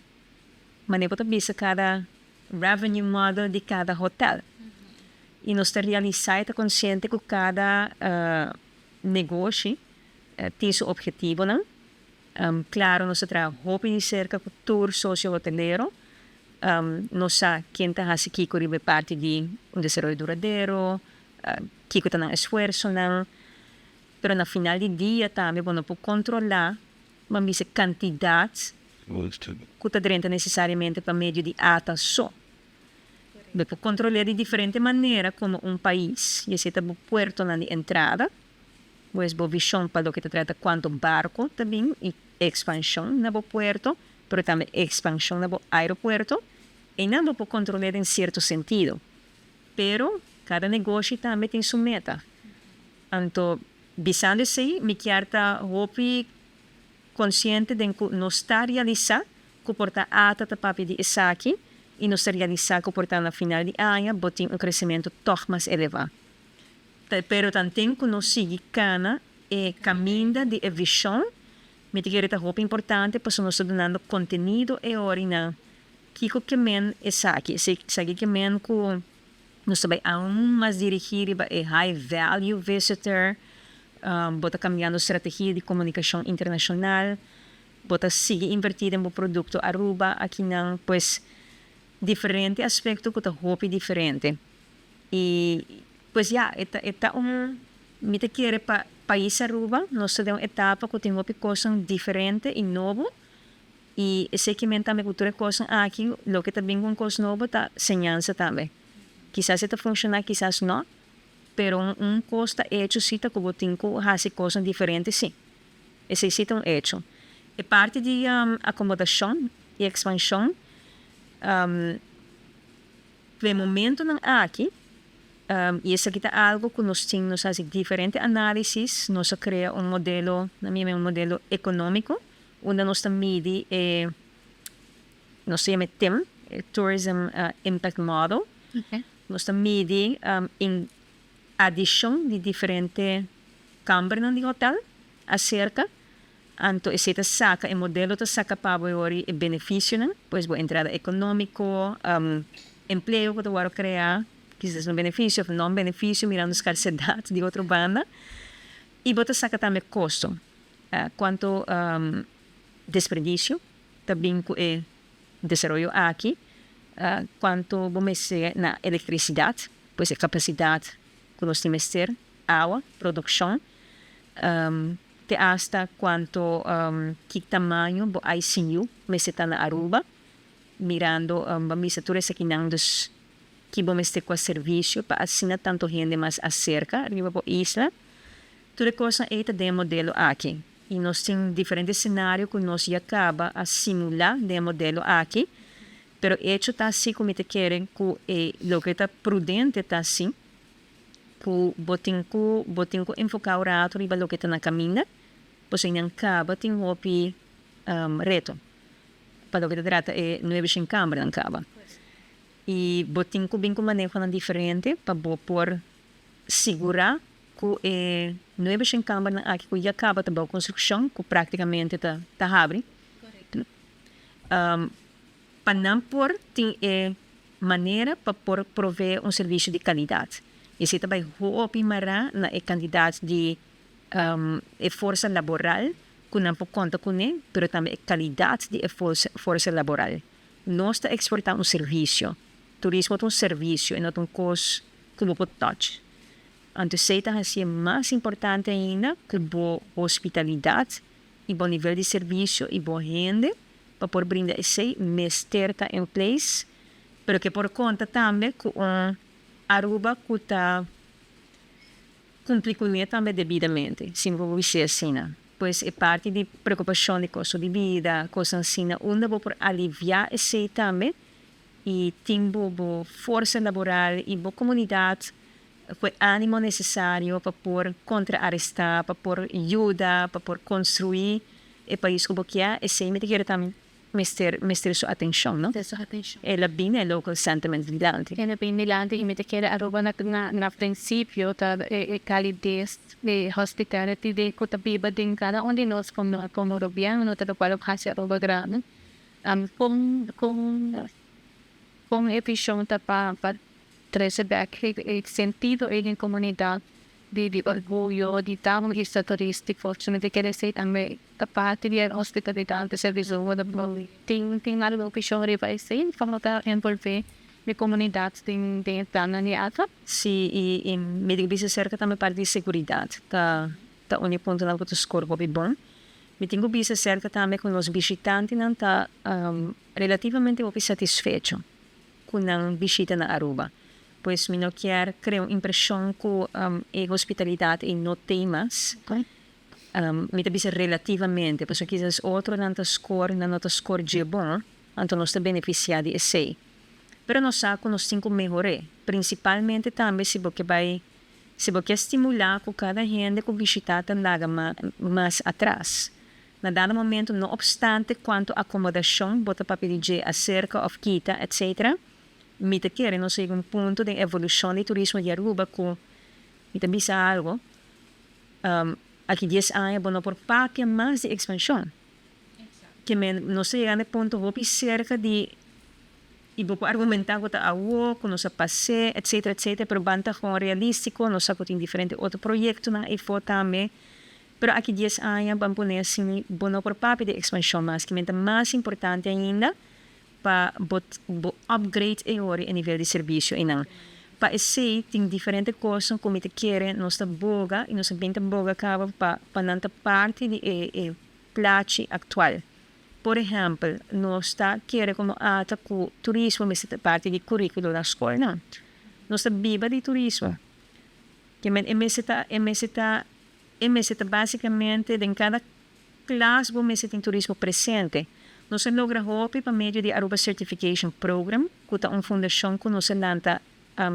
mas não podemos cada revenue model de cada hotel. E nós realizar está consciente que cada negócio tem seu objetivo, não? Claro, nós trabalhamos cerca do tour socio-hoteleiro. Nós sabemos quem está fazendo parte de desenvolvimento duradouro, que está no esforço, não. Pero no final do dia também vamos controlar mas a quantidade que está dentro necessariamente para meio de ata só. Depois controlar de diferente maneira como país. E se está no porto na entrada, pois boa visão para o que trata quanto barco também e expansão no porto, mas também expansão no aeroporto e não vou controlar em certo sentido. Pero cada negócio também tem sua meta. Então, visando isso, me quero estar consciente de que nós está realizando que porta ata da papi de Isaki e nós realizar que porta na final de ano botem crescimento toch mais elevado. Pero também que nós siga cana e caminho de visão, me quero estar importante para nós dando conteúdo e orina que men Isaki, sei que men que nós também mais dirigir a high value visitor, bota cambiando estratégia de comunicação internacional, bota seguir invertir em produto Aruba aqui não, pues diferente aspecto que tá hopi diferente e pues eta me te quer para país Aruba nós temos uma etapa que tem hopi coisa diferente e novo e esse que men também cultura coisa aqui lo que também com coisa novo tá semelhança também quizás está funcionar quizás não pero costa hecho cita que botem que hace coisas diferentes sim esse cita hecho e parte de acomodação e expansão no momento não aqui e isso aqui é algo que nós temos fazer diferentes análises nós cria modelo na minha modelo econômico onde nós mede nós chama TIM Tourism Impact Model nós mede em adição de diferentes câmaras de hotel acerca então esse saca o modelo saca para o benefício né pois boa entrada econômico emprego que tu vai criar quizás un beneficio o no un beneficio, mirando escasidad de otra banda. Y bota saca también costo. Cuánto desperdicio, también con desarrollo aquí, cuánto vamos a na electricidad, pues a capacidad que nos trimester, agua, producción, te hasta cuánto que tamaño bo ICU, me se está na Aruba, mirando vamos a todos esse aqui não dos que vamos ter com serviço para assim tanto gente mais acerca arriba para isla toda coisa é de modelo aqui e nós temos diferentes cenários que nós já acaba a simular de modelo aqui pero hecho está assim como te querem que lo que está prudente está assim que botin ko enfocar o rato riba lo que está na caminha pois não acaba tem hopi reto para o que se trata é nueve sem câmara na cava e botin ko bem com manejo na diferente para por segurar que é nueve sem câmara na aqui que já acaba também a construção que praticamente tá abre para não por tem maneira para por prover serviço de qualidade e se também hopi mara na candidato de força laboral que não pode contar com ele, mas também a qualidade de força laboral. Nós estamos exportando serviço. Turismo é serviço e não coisa que não pode touch. Então, isso é mais importante ainda que a hospitalidade e o nível de serviço e a renda para poder brindar esse mesterta em place, mas que por conta também que Aruba que está cumprindo também devidamente, se não vou dizer assim, pois é parte de preocupação de custo de vida, coisa assim, onde vou por aliviar esse também e tem boa força laboral e boa comunidade com ânimo necessário para por contra-arrestar, para por ajuda, para por construir o país que você é, esse me quer também mester sua atenção, não? Ter sua atenção. Ela bem é local sentiment nilante. Ela bem nilante e me te quer Aruba na princípio tá calidez de hospitality de kutabiba din cada onde nós como governo tá para fazer Aruba grande com eficiente para trazer back sentido em comunidade de orgulho de tal guia turístico fortunatamente quer dizer também a parte de hospitalidade de serviço tem nada de opção vai ser falta envolver de comunidade tem na niata sim e me digo cerca também parte de segurança tá onde ponto na que score bom me tenho bisa cerca também com os visitantes não tá relativamente satisfeito com a visita na Aruba pois me não quer criar uma impressão que a hospitalidade e não temas me também relativamente porque quizás outro não está score de bom então nós estamos beneficiados de esse pero nós sabemos que nós temos que melhorar principalmente também se você estimular que cada gente que visitar anda mais atrás na dado momento não obstante quanto acomodação bota para pedir acerca of quita etc me te quer não sei ponto de evolução do turismo de Aruba com me também sabe algo aqui 10 anos bom por parte mais de expansão que não sei a ponto vou cerca de e vou argumentar que a que nós passei etc pero banta com realístico nós sabemos tem diferente outro projeto na e for também pero aqui 10 anos vamos pôr assim bom por parte de expansão mas que mais importante ainda para upgrade a nível de serviço e não para esse tem diferentes coisas como te querem nossa boga e nossa bem boga acaba para nanta parte de plache atual por exemplo nós está querendo como ata que turismo mas parte de currículo da escola não nossa biba de turismo que está basicamente em cada classe vamos tem turismo presente nós logra hopi para meio de Aruba Certification Program, que é uma fundação que nós lança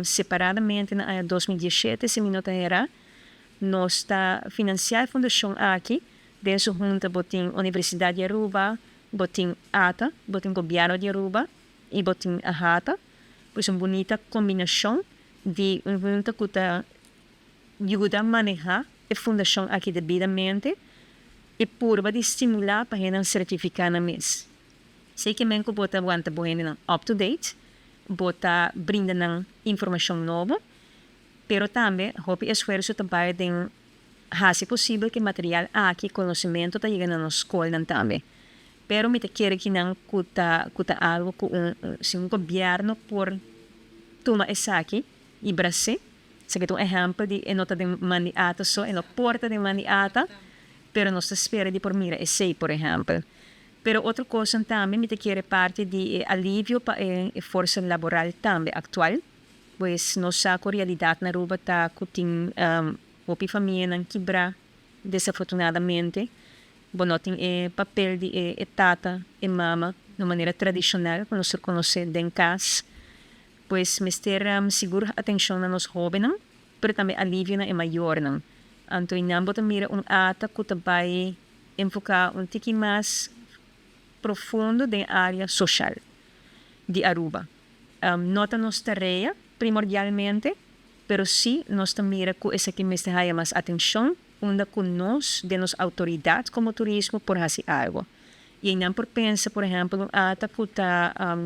separadamente em 2017, se minuto era, nós está financiando a fundação aqui, desde junto botem Universidade de Aruba, botem ATA, botem Governo de Aruba e botem a HATA, pois uma bonita combinação de junta que está ajuda a manejar a fundação aqui devidamente e purba de estimular para a certificar na mês. Sei que menko bota aguanta boa up to date, bota brinda ng informação nova, pero também hopi esforço trabalho de hasi possível que material aqui conhecimento tá chegando na escola também. Pero me te quer que não cuta algo com se governo por toma essa aqui e Brasil, se que um exemplo de nota de maniata só na porta de maniata, pero não se espera de por mira esse por exemplo. Pero outra coisa também me te quer parte de alívio para a força laboral também atual, pois nossa realidade na Aruba tá cutin hopi família não quebra desafortunadamente. Não tem papel de tata e mama de maneira tradicional, como nós conhecemos em casa. Pois, me ter seguro atenção nos jovens, mas também alívio é maior. Então, não pode mirar ata que vai enfocar tique mais profundo da área social de Aruba. Nota nossa tarefa, primordialmente, pero sim, nós mira que essa que me está mais atenção, onde conosco, de nossas autoridades como turismo, por fazer algo. E não por pensar, por exemplo, ata que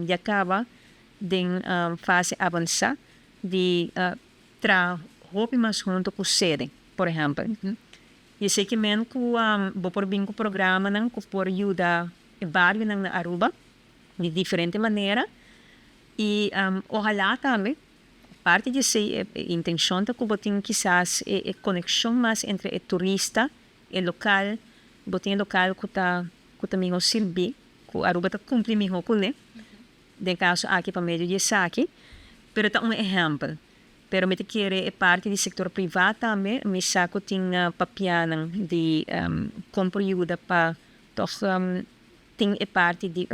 já acaba de fase avançar de trabalhar mais junto com sede, por exemplo. E sei que mesmo que vou por bem com o programa, que por ajudar vários na Aruba, de diferente maneira, e ojalá também, parte de essa intenção da que botem quizás a conexão mais entre o turista e o local, botem local que também serve, que Aruba está cumprindo melhor com ele, de caso aqui para meio de saque, pero tá exemplo. Pero me te quer parte do setor privado também, me saco tem papianan de compra ajuda para toch tem parte de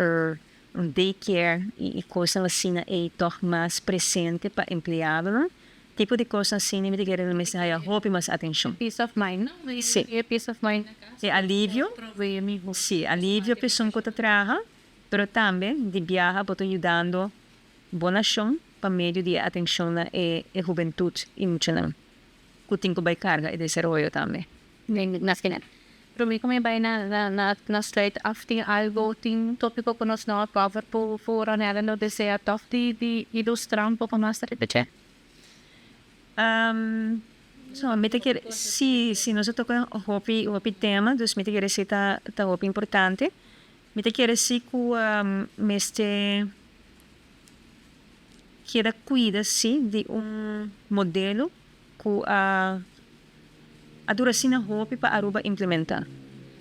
daycare e coisas assim é toch mais presente para empregado, não? Tipo de coisas assim me te quer me sai hope mais atenção. Peace of mind, no? Sim. Peace of mind. É alívio. Sim, alívio a pessoa que trabalha, pero também de viajar para ajudando boa ação para meio de atenção na juventude e muito não. Que tem que vai carga e desenvolvimento também. Nas kinan. Pero may kung may bay na straight after algo ting topiko ko nos na cover po ranela no desea tof di ilustram po kung nasa ribeche. So, me te quer se nós tocamos o tema, dus me te quer se tá hopi importante. Me te quer se que este queda cuida de modelo que a duração hopi para Aruba implementar.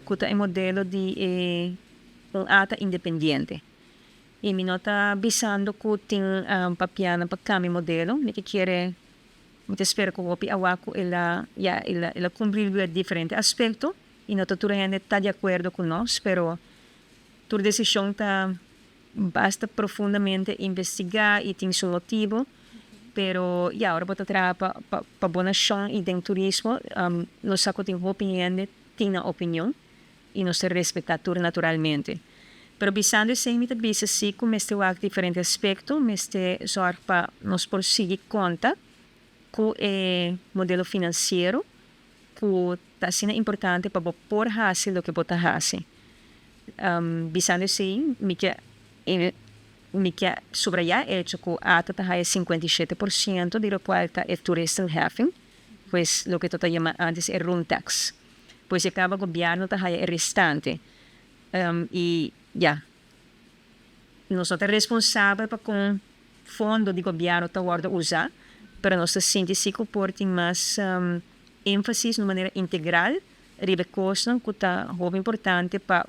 Que é modelo de ata independente. E me nota avisando que tem papiana para cambiar modelo, me que quer me espero que o hopi awaku ela cumprir diferente aspecto e não toda gente está de acordo com nós, pero tua decisão tá basta profundamente investigar e tem seu motivo, pero agora vou trabalhar para boa ação e tem turismo, nós saco tem opinião, tem na opinião e nós respeitar tudo naturalmente. Pero visando sem me bisa se como este diferente aspecto, este zorg para nós prosseguir conta com o modelo financeiro que está sendo importante para pôr fazer o que pode fazer. Visando assim, me quer subrayar hecho que a ata é 57%, de lo qual está o tourism having, pues lo que tu chama antes é room tax. Pues acaba o governo está o restante. E nós somos responsáveis para com fundo de governo tá guarda usar, para nós sentir se comportem mais ênfase de maneira integral, recursos que está muito importante para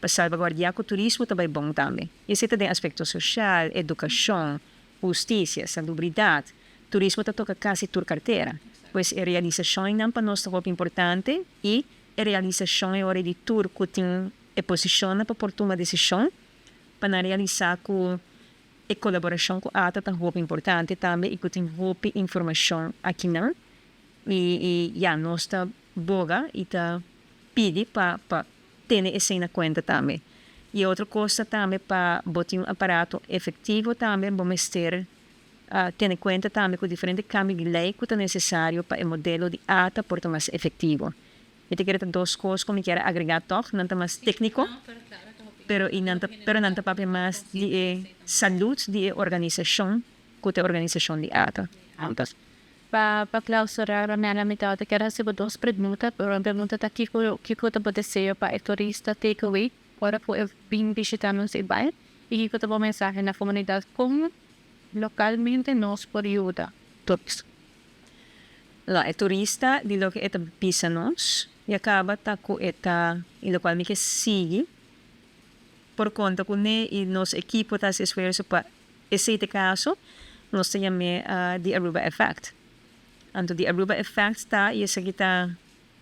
salvaguardar o turismo também bom também. Esse tem aspecto social, educação, justiça, salubridade. Turismo está toca quase toda carteira. Pois a realização não para nós é muito importante e a realização é hora de tudo que tem a posição para tomar uma decisão para realizar com a colaboração com a ATA é muito importante também e que tem muita informação aqui não. E nós está boga e está pede para ter isso na conta também. E outra coisa também para botar aparato efetivo também vamos ter ter em conta também que o diferente câmbio de lei que é necessário para o modelo de ATA por mais efetivo. Eu quero duas coisas que eu quero agregar, não é mais técnico, pero nanta papi mas di salud di organisasyon kuta organisasyon di ata. Para clausurar a minha metade, quero receber duas perguntas. A pergunta está aqui, que eu estou desejo para o turista takeaway, para poder vir visitar nos bairro, e que eu estou mensagem na comunidade como localmente nos pode ajudar todos. La turista di lo que eta bisa nos y acaba ta ko eta y lo cual mi que sigue por conta con y nos equipo tas esfuerzo para ese caso nos se llame the Aruba effect. Anto the Aruba effect ta y esa kita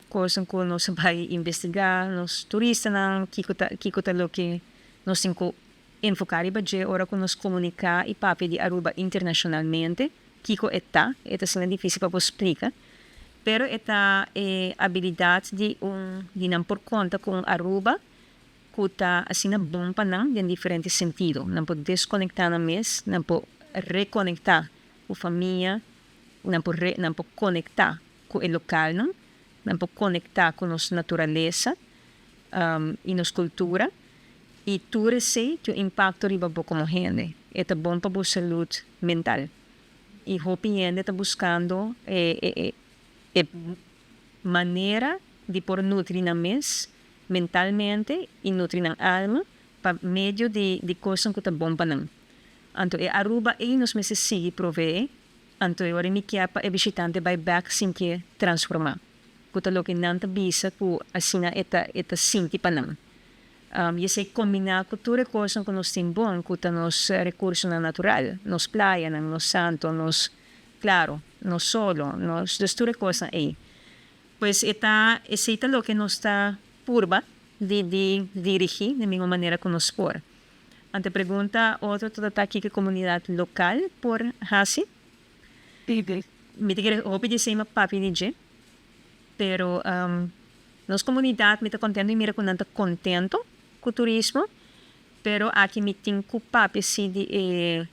cosa ko nos vai investigar nos turista na kikuta lo que nos inco enfocar e baje ora com nos comunicar e papi de Aruba internacionalmente kiko eta sendo difícil para explicar pero eta habilidade de não por conta com Aruba kuta assim bom para não em diferentes sentidos não pode desconectar na mês não pode reconectar com a família não pode conectar com o local não pode conectar com nossa natureza e nossa cultura e tudo isso que o impacto riba como gente é bom para a saúde mental e o gente está buscando maneira de por nutrir na mês mentalmente e nutrir na alma para meio de coisas que está bom para não então Aruba nos meses sigue prover então eu me quer para o visitante vai back sem que transformar que lo que não está bisa que assim eta sinti para não e se combinar com toda coisa que nós temos bom com os recursos naturais nos praias nos santos nos claro nos solo nos toda coisa aí pues esse é lo que nos está purba de dirigir de minha maneira que nos for ante pergunta outro toda está aqui que comunidade local por hasi me te quero hope de ser papi de pero nos comunidade me está contento e mira que não está contento com o turismo, pero aqui me tem culpado assim de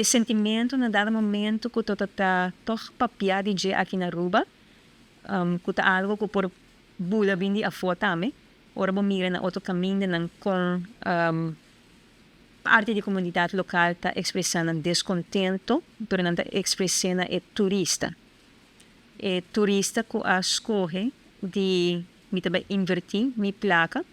sentimento na dado momento que tu tá papiado de aqui na Aruba, que tá algo que por bula vindi a foto também, ora vou mirar na outro caminho não com parte da comunidade local está expressando descontento, pero não está expressando turista que a escolhe de me também invertir minha placa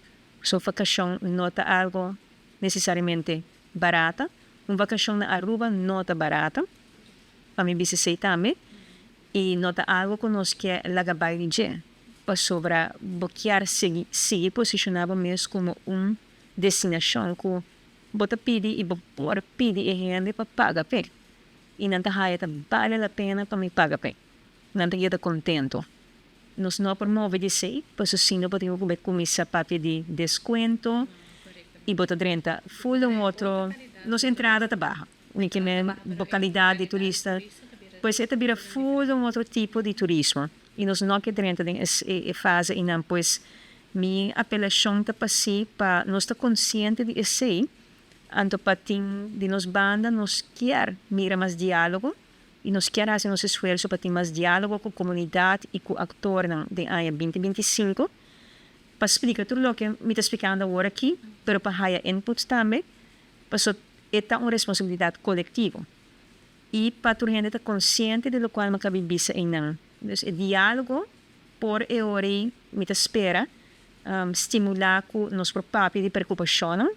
so vacação não está algo necessariamente barata uma vacação na Aruba não está barata para mim bisa também e não está algo que nós quer lagabai de para sobra bloquear seguir posicionado mesmo como destinação que bota pedir e bota pedir e gente para pagar pé e não está vale a pena para me pagar pé não está contento nós não promovemos isso, pois assim não podemos começar a pedir desconto e botar 30 full outro, nossa entrada está baixa, unicamente localidade de turista, pois é também full outro tipo de turismo e nós não queremos essa fase e não, pois minha apelação está para nós estar consciente de isso, anto para de nos banda, nós quer mirar mais diálogo e nós queremos fazer nosso esforço para ter mais diálogo com a comunidade e com o ator de ano 2025 para explicar tudo o que me está explicando agora aqui, mas para ter inputs também, para é uma responsabilidade coletiva e para a gente estar consciente de lo qual me cabe bisa em não. Então, o diálogo por hora me espera estimular com nosso próprio de preocupação,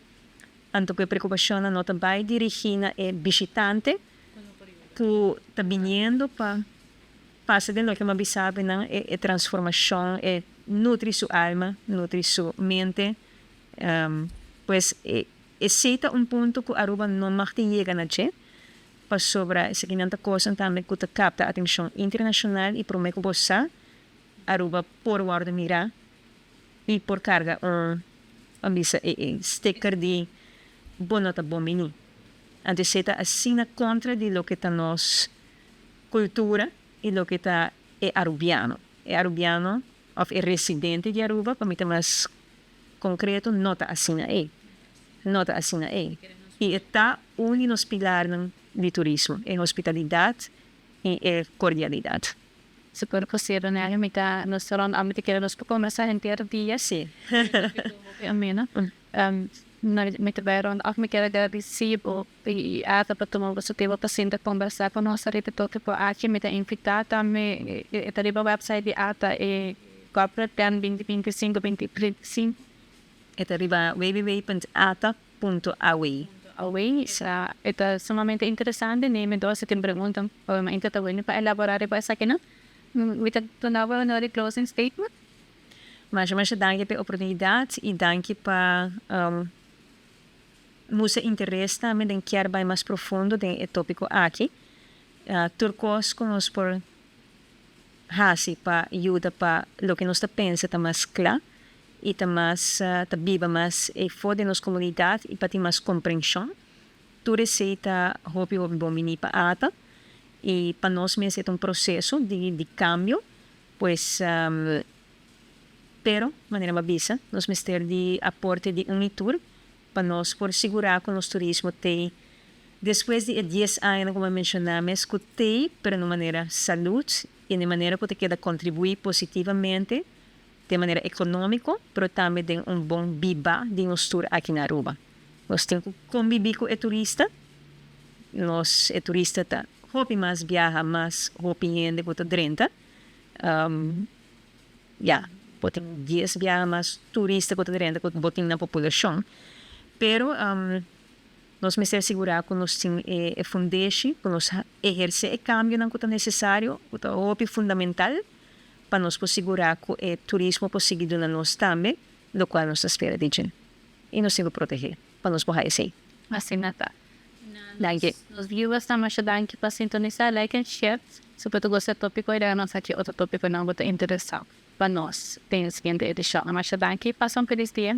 tanto que a preocupação não vai dirigida ao visitante que está vindo para fazer de lo que me sabe é transformação é nutrir sua alma nutrir sua mente pues esse é ponto que Aruba não mais chega na gente para sobre essa quinta coisa também que capta a atenção internacional e promete que você Aruba por guarda mirar e por carga bisa sticker de bonota bom menino antes está assim contra de lo que está nos cultura e lo que está arubiano ou é residente de Aruba para mim mais concreto nota assim aí e está um dos pilares de turismo é hospitalidade e cordialidade super possível né a mim tá nós serão a mim que nós começar a entender dia sim amena Met bayron ako may kaya receive o ata pa tumawag sa tiwa pasinta conversa con nossa rede toque po aqui me invitata me italiba website di ata corporate plan 2025-2035 Ito riba www.ata.awe. away sa ito sumamente interesante ne me do sa timbrungan o maintatawin pa elaborare pa sa akin with tunawa no closing statement. Mas danke pa oportunidad e danke pa musa interesse namin den quer vai mais profundo den tópico aqui. Turcos conosco por hasi pa ajuda pa lo que nós ta pensa ta mais claro e ta mais ta biba mais e fode nos comunidade e pa ter mais compreensão. Tu receita hopi bom mini pa ata e pa nós mesmo é processo de cambio, pues pero maneira mabisa nós mister de aporte de unitur para nós por segurar que o nosso turismo tem depois de 10 anos como mencionamos que tem pero de maneira saúde e de maneira que queda contribuir positivamente de maneira econômica pero também de bom biba de nosso tour aqui na Aruba. Nós temos que conviver com o turista, nós o turista tá hopi mais viaja mais hopi ende com o drenta botem 10 viaja mais turista com o drenta com botem na população. Pero nós me ser segurar que nós temos fundeixe, que nós exercer o cambio não que é necessário, que é fundamental para nós segurar que o turismo possível na nós também, do qual nós espera de gente. E nós temos que proteger, para nós poder ser. Assim nata. Danke. Os viewers na mas danke pa sintonizar, like and share. Se você gostar do tópico, irá nós aqui outro tópico não você interessar para nós. Tem a seguinte edição. Mas danke, passa feliz dia.